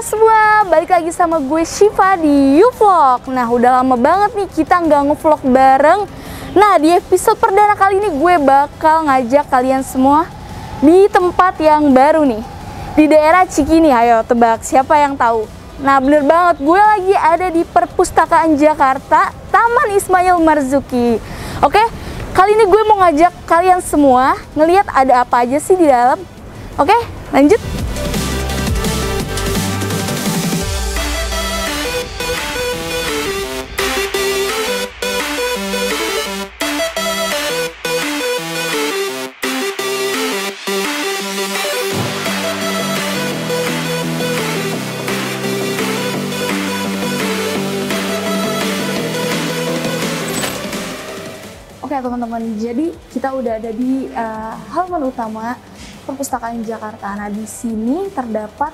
Semua balik lagi sama gue Syifa di U-Vlog. Nah, udah lama banget nih kita nggak nge-vlog bareng. Nah, di episode perdana kali ini gue bakal ngajak kalian semua di tempat yang baru nih, di daerah Cikini. Ayo tebak siapa yang tahu? Nah, bener banget, gue lagi ada di Perpustakaan Jakarta, Taman Ismail Marzuki. Oke, kali ini gue mau ngajak kalian semua ngelihat ada apa aja sih di dalam. Oke, lanjut. Oke teman-teman, jadi kita udah ada di halaman utama Perpustakaan Jakarta. Nah, di sini terdapat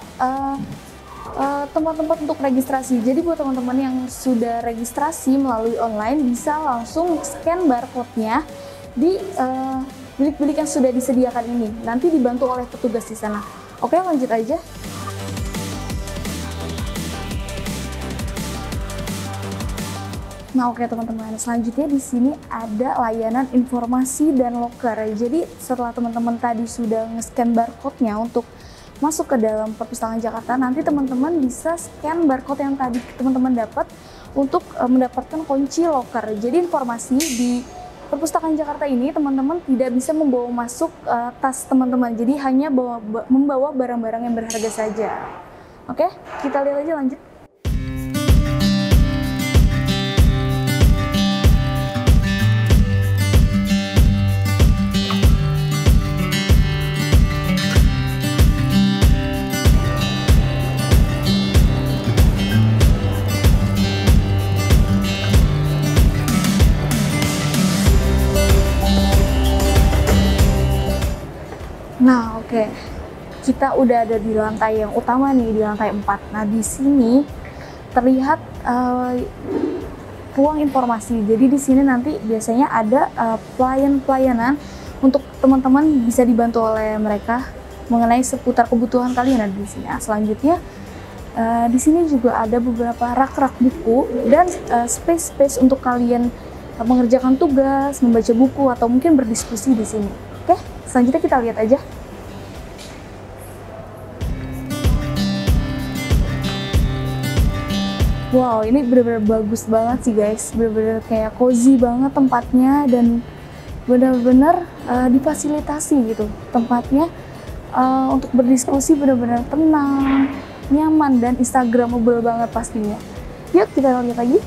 tempat-tempat untuk registrasi. Jadi buat teman-teman yang sudah registrasi melalui online bisa langsung scan barcode-nya di bilik-bilik yang sudah disediakan ini. Nanti dibantu oleh petugas di sana. Oke, lanjut aja. Nah, oke teman-teman, selanjutnya di sini ada layanan informasi dan loker. Jadi setelah teman-teman tadi sudah nge-scan barcode-nya untuk masuk ke dalam Perpustakaan Jakarta, nanti teman-teman bisa scan barcode yang tadi teman-teman dapat untuk mendapatkan kunci loker. Jadi informasi di Perpustakaan Jakarta ini teman-teman tidak bisa membawa masuk tas teman-teman. Jadi hanya membawa barang-barang yang berharga saja. Oke, kita lihat aja lanjut. Nah, oke. Kita udah ada di lantai yang utama nih, di lantai 4. Nah, di sini terlihat ruang informasi. Jadi di sini nanti biasanya ada pelayanan untuk teman-teman bisa dibantu oleh mereka mengenai seputar kebutuhan kalian ada di sini. Nah, selanjutnya di sini juga ada beberapa rak-rak buku dan space-space untuk kalian mengerjakan tugas, membaca buku atau mungkin berdiskusi di sini. Oke, selanjutnya kita lihat aja. Wow, ini bener-bener bagus banget sih guys, bener-bener kayak cozy banget tempatnya dan bener-bener difasilitasi gitu tempatnya untuk berdiskusi bener-bener tenang, nyaman dan instagramable banget pastinya. Yuk kita lihat lagi.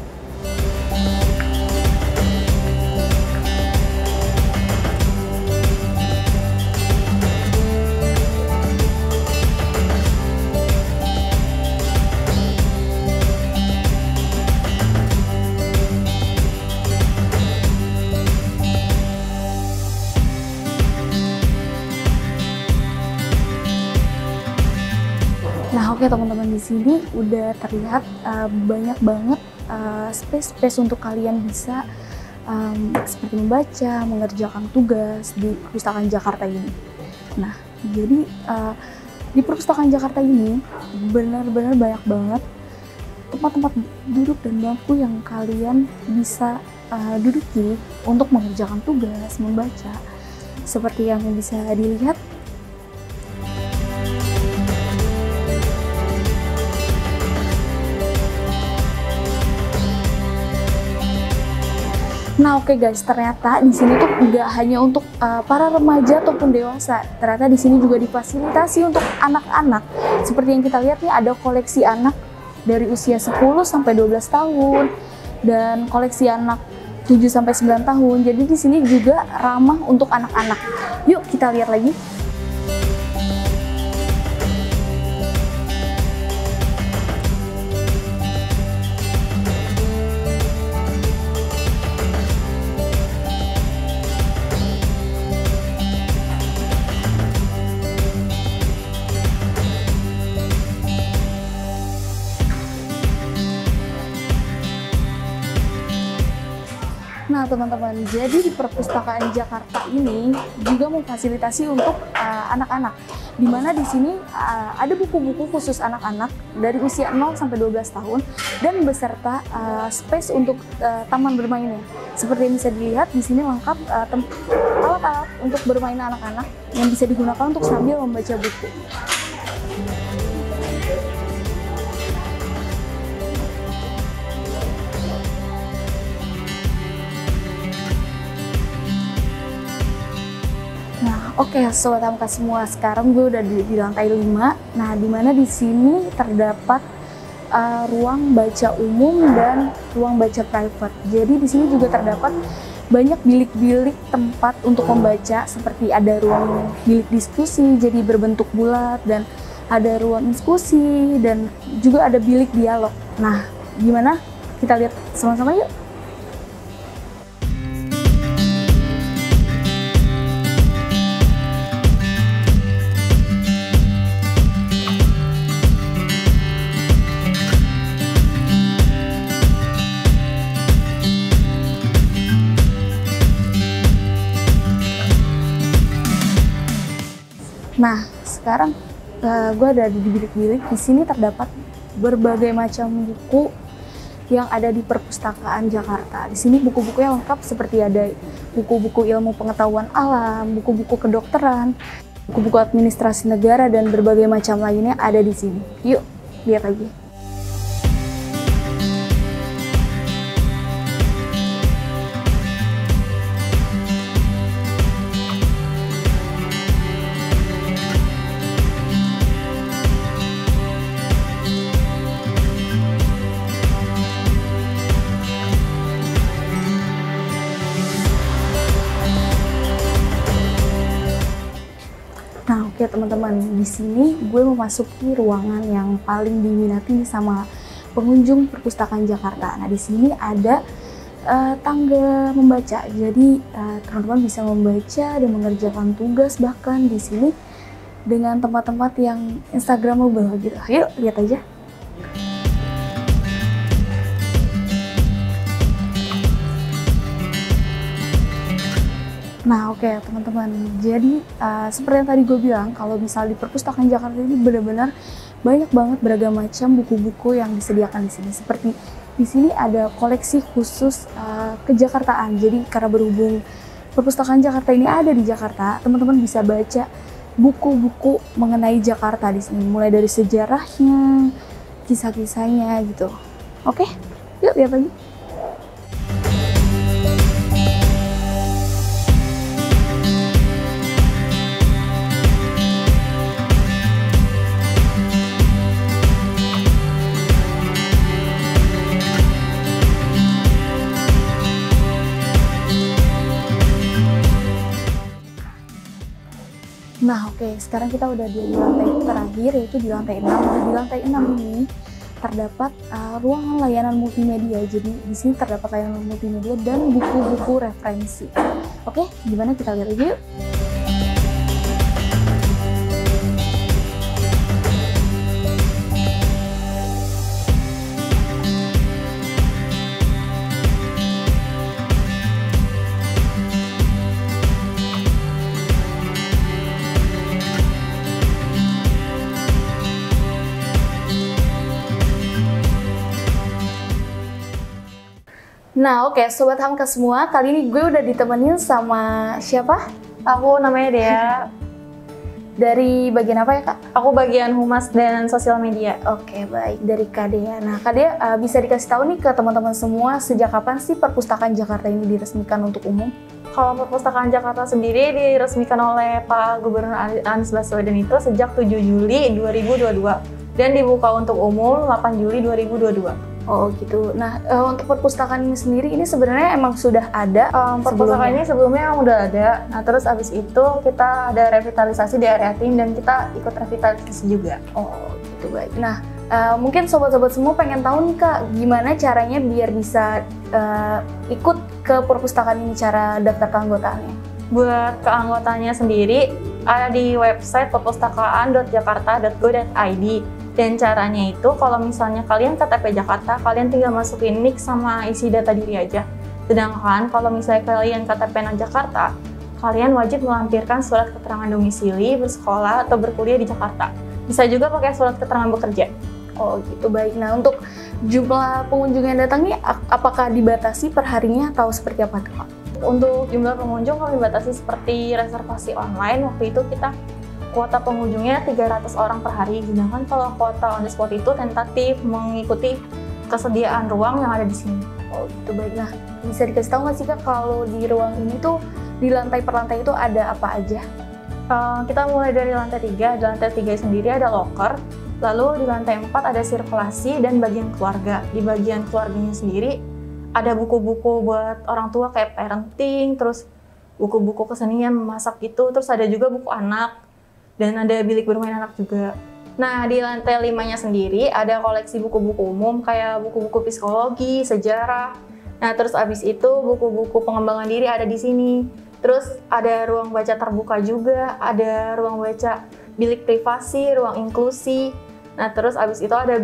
Nah, oke teman-teman, di sini udah terlihat banyak banget space untuk kalian bisa seperti membaca, mengerjakan tugas di Perpustakaan Jakarta ini. Nah, jadi di Perpustakaan Jakarta ini benar-benar banyak banget tempat-tempat duduk dan bangku yang kalian bisa duduki untuk mengerjakan tugas, membaca. Seperti yang bisa dilihat, Nah oke guys, ternyata di sini tuh nggak hanya untuk para remaja ataupun dewasa. Ternyata di sini juga difasilitasi untuk anak-anak. Seperti yang kita lihat nih, ada koleksi anak dari usia 10 sampai 12 tahun dan koleksi anak 7 sampai 9 tahun. Jadi di sini juga ramah untuk anak-anak. Yuk kita lihat lagi. Nah teman-teman, jadi di perpustakaan Jakarta ini juga memfasilitasi untuk anak-anak, di mana di sini ada buku-buku khusus anak-anak dari usia 0 sampai 12 tahun dan beserta space untuk taman bermainnya. Seperti yang bisa dilihat di sini lengkap alat-alat untuk bermain anak-anak yang bisa digunakan untuk sambil membaca buku. Oke, Sobat Hamka semua, sekarang gue udah di lantai 5. Nah, dimana di sini terdapat ruang baca umum dan ruang baca private. Jadi di sini juga terdapat banyak bilik-bilik tempat untuk membaca, seperti ada ruang bilik diskusi jadi berbentuk bulat, dan ada ruang diskusi, dan juga ada bilik dialog. Nah, gimana? Kita lihat sama-sama yuk. Nah, sekarang gue ada di bilik-bilik. Di sini terdapat berbagai macam buku yang ada di perpustakaan Jakarta. Di sini buku-buku yang lengkap, seperti ada buku-buku ilmu pengetahuan alam, buku-buku kedokteran, buku-buku administrasi negara, dan berbagai macam lainnya ada di sini. Yuk, lihat lagi. Nah, oke teman-teman, di sini gue memasuki ruangan yang paling diminati sama pengunjung perpustakaan Jakarta. Nah, di sini ada tangga membaca. Jadi teman-teman bisa membaca dan mengerjakan tugas bahkan di sini dengan tempat-tempat yang instagramable gitu. Yuk, lihat aja. Nah oke teman-teman, jadi seperti yang tadi gue bilang, kalau misal di perpustakaan Jakarta ini benar-benar banyak banget beragam macam buku-buku yang disediakan di sini. Seperti di sini ada koleksi khusus kejakartaan. Jadi karena berhubung perpustakaan Jakarta ini ada di Jakarta, teman-teman bisa baca buku-buku mengenai Jakarta di sini, mulai dari sejarahnya, kisah-kisahnya gitu. Oke, yuk lihat lagi. Nah oke, sekarang kita udah di lantai terakhir, yaitu di lantai 6. Di lantai 6 ini terdapat ruangan layanan multimedia. Jadi di sini terdapat layanan multimedia dan buku-buku referensi. Oke, gimana kita lihat aja yuk. Nah oke, Sobat Hamka semua, kali ini gue udah ditemenin sama siapa? Aku namanya Dea. Dari bagian apa ya Kak? Aku bagian humas dan sosial media. Oke, baik, dari Kak Dea. Nah Kak Dea, bisa dikasih tahu nih ke teman-teman semua sejak kapan sih Perpustakaan Jakarta ini diresmikan untuk umum? Kalau Perpustakaan Jakarta sendiri diresmikan oleh Pak Gubernur Anies Baswedan itu sejak 7 Juli 2022 dan dibuka untuk umum 8 Juli 2022. Oh gitu. Nah untuk perpustakaan ini sendiri ini sebenarnya emang sudah ada perpustakaan ini sebelumnya udah ada. Nah terus abis itu kita ada revitalisasi di area tim dan kita ikut revitalisasi juga. Oh gitu, baik. Nah mungkin sobat-sobat semua pengen tahu nih Kak, gimana caranya biar bisa ikut ke perpustakaan ini, cara daftar keanggotaannya? Buat keanggotaannya sendiri ada di website perpustakaan.jakarta.go.id. Dan caranya itu kalau misalnya kalian KTP Jakarta, kalian tinggal masukin NIK sama isi data diri aja. Sedangkan kalau misalnya kalian KTP non Jakarta, kalian wajib melampirkan surat keterangan domisili, bersekolah, atau berkuliah di Jakarta. Bisa juga pakai surat keterangan bekerja. Oh gitu, baik. Nah untuk jumlah pengunjung yang datang nih, apakah dibatasi per harinya atau seperti apa tuh Pak? Untuk jumlah pengunjung kami batasi seperti reservasi online. Waktu itu kita kuota pengunjungnya 300 orang per hari, sedangkan kalau kuota on the spot itu tentatif mengikuti kesediaan ruang yang ada di sini. Oh gitu, baik. Nah bisa dikasih tahu nggak sih Kak, kalau di ruang ini tuh di lantai per lantai itu ada apa aja? Kita mulai dari lantai 3, di lantai 3 sendiri ada locker, lalu di lantai 4 ada sirkulasi dan bagian keluarga. Di bagian keluarganya sendiri ada buku-buku buat orang tua kayak parenting, terus buku-buku kesenian, memasak gitu, terus ada juga buku anak, dan ada bilik bermain anak juga. Nah, di lantai 5-nya sendiri ada koleksi buku-buku umum kayak buku-buku psikologi, sejarah. Nah, terus abis itu buku-buku pengembangan diri ada di sini. Terus ada ruang baca terbuka juga, ada ruang baca bilik privasi, ruang inklusi. Nah, terus abis itu ada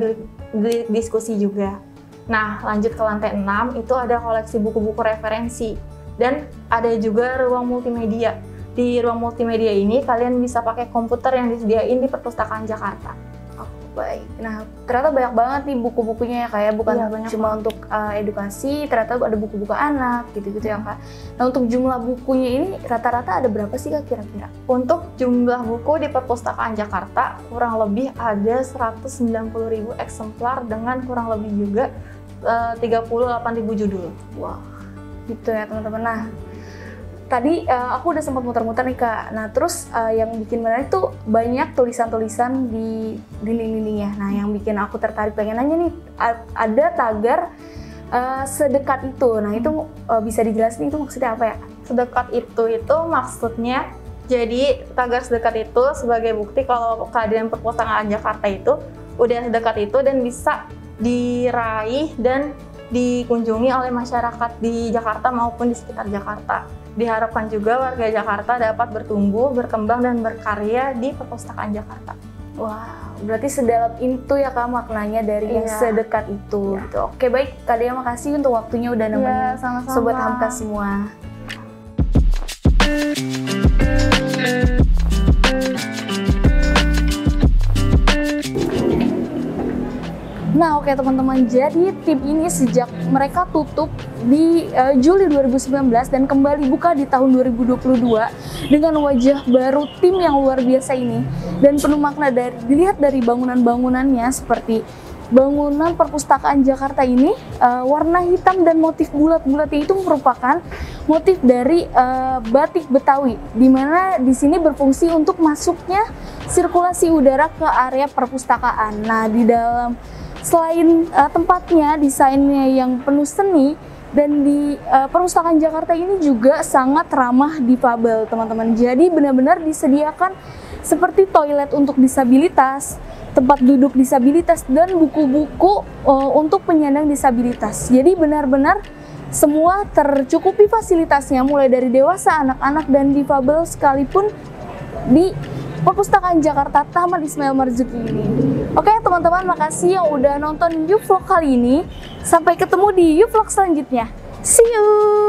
bilik diskusi juga. Nah, lanjut ke lantai 6, itu ada koleksi buku-buku referensi. Dan ada juga ruang multimedia. Di ruang multimedia ini kalian bisa pakai komputer yang disediain di Perpustakaan Jakarta. Oh, baik. Nah, ternyata banyak banget nih buku-bukunya ya Kak, bukan cuma untuk edukasi, ternyata ada buku-buku anak gitu-gitu ya Kak. Nah, untuk jumlah bukunya ini rata-rata ada berapa sih Kak kira-kira? Untuk jumlah buku di Perpustakaan Jakarta kurang lebih ada 190.000 eksemplar dengan kurang lebih juga 38.000 judul. Wah, gitu ya teman-teman. Nah, tadi aku udah sempat muter-muter nih Kak. Nah terus yang bikin menarik tuh banyak tulisan-tulisan di dinding-dindingnya. Nah yang bikin aku tertarik pengen nanya nih, ada tagar sedekat itu. Nah itu bisa dijelasin itu maksudnya apa ya? Sedekat itu maksudnya, jadi tagar sedekat itu sebagai bukti kalau kehadiran Perpustakaan Jakarta itu udah sedekat itu dan bisa diraih dan dikunjungi oleh masyarakat di Jakarta maupun di sekitar Jakarta. Diharapkan juga warga Jakarta dapat bertumbuh, berkembang, dan berkarya di Perpustakaan Jakarta. Wah, berarti sedalam itu ya Kak maknanya dari yang sedekat itu. Gitu. Oke, baik Kak Dea, makasih untuk waktunya udah nemenin Sobat Hamka semua. Nah oke teman-teman, jadi tim ini sejak mereka tutup di Juli 2019 dan kembali buka di tahun 2022 dengan wajah baru tim yang luar biasa ini dan penuh makna. Dilihat dari bangunan-bangunannya seperti bangunan Perpustakaan Jakarta ini warna hitam dan motif bulat-bulatnya itu merupakan motif dari batik Betawi, di mana di sini berfungsi untuk masuknya sirkulasi udara ke area perpustakaan. Nah di dalam selain tempatnya, desainnya yang penuh seni, dan di Perpustakaan Jakarta ini juga sangat ramah difabel teman-teman. Jadi benar-benar disediakan seperti toilet untuk disabilitas, tempat duduk disabilitas, dan buku-buku untuk penyandang disabilitas. Jadi benar-benar semua tercukupi fasilitasnya, mulai dari dewasa, anak-anak, dan difabel sekalipun di Perpustakaan Jakarta Taman Ismail Marzuki ini. Oke teman-teman, makasih yang udah nonton YouVlog kali ini. Sampai ketemu di YouVlog selanjutnya. See you!